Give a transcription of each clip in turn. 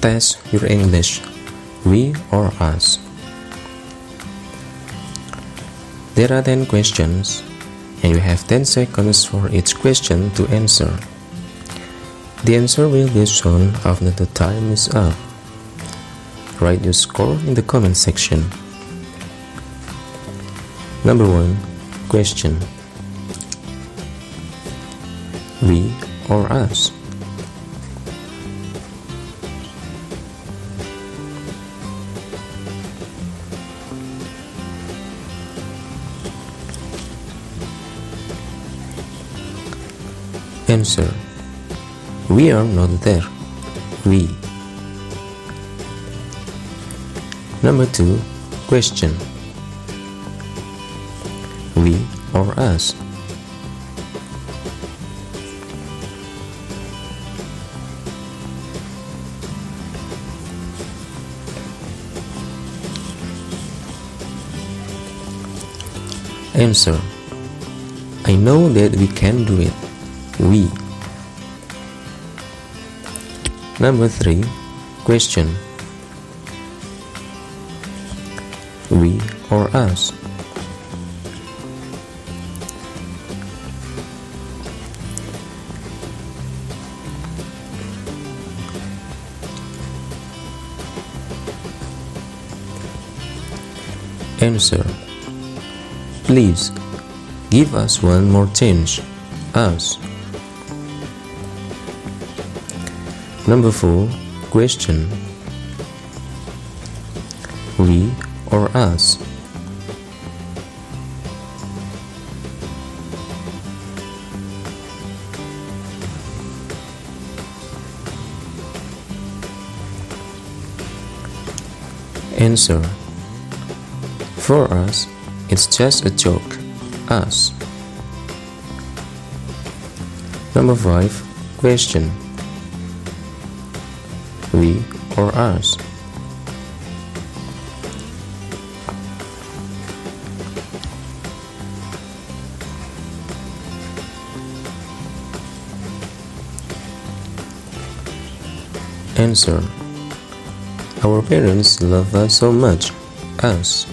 Test your English. We or us. There are 10 questions, and you have 10 seconds for each question to answer. The answer will be shown after the time is up. Write your score in the comment section. Number 1. Question. We or us? Answer. We are not there. We. Number 2. Question. We or us? Answer. I know that we can do it. We. Number 3. Question. We or us? Answer. Please, give us one more chance. Us. Number 4. Question. We or us? Answer. For us, it's just a joke. Us. Number 5. Question. We or us? Answer. Our parents love us so much. Us.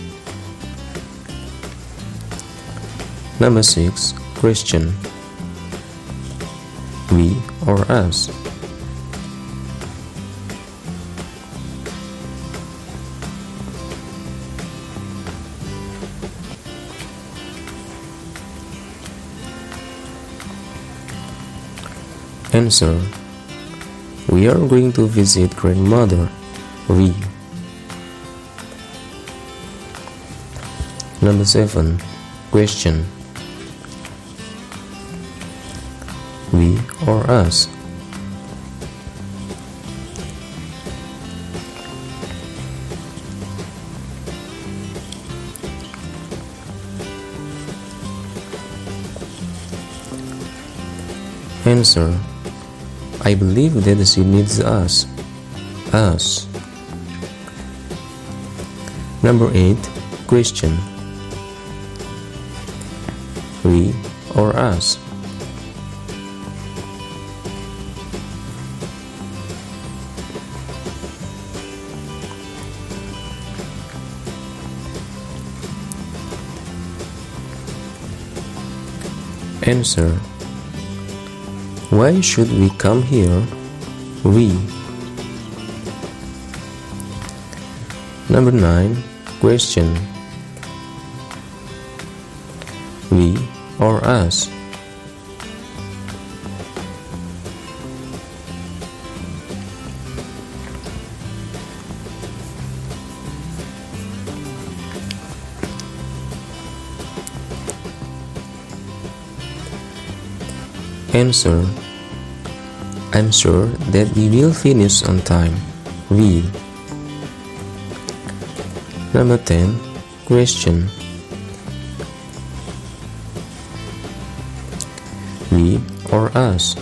Number 6. Question. We or us? Answer. We are going to visit grandmother. We. Number 7. Question. We or us? Answer. I believe that she needs us. Us. Number 8. Question. We or us? Answer. Why should we come here? We. Number 9. Question. We or us? Answer. I'm sure that we will finish on time. We. Number 10. Question. We or us?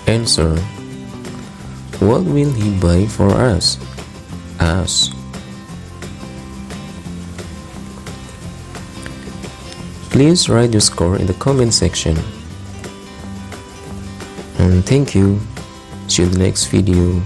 Answer. What will he buy for us? us. Please write your score in the comment section. And thank you. See you in the next video.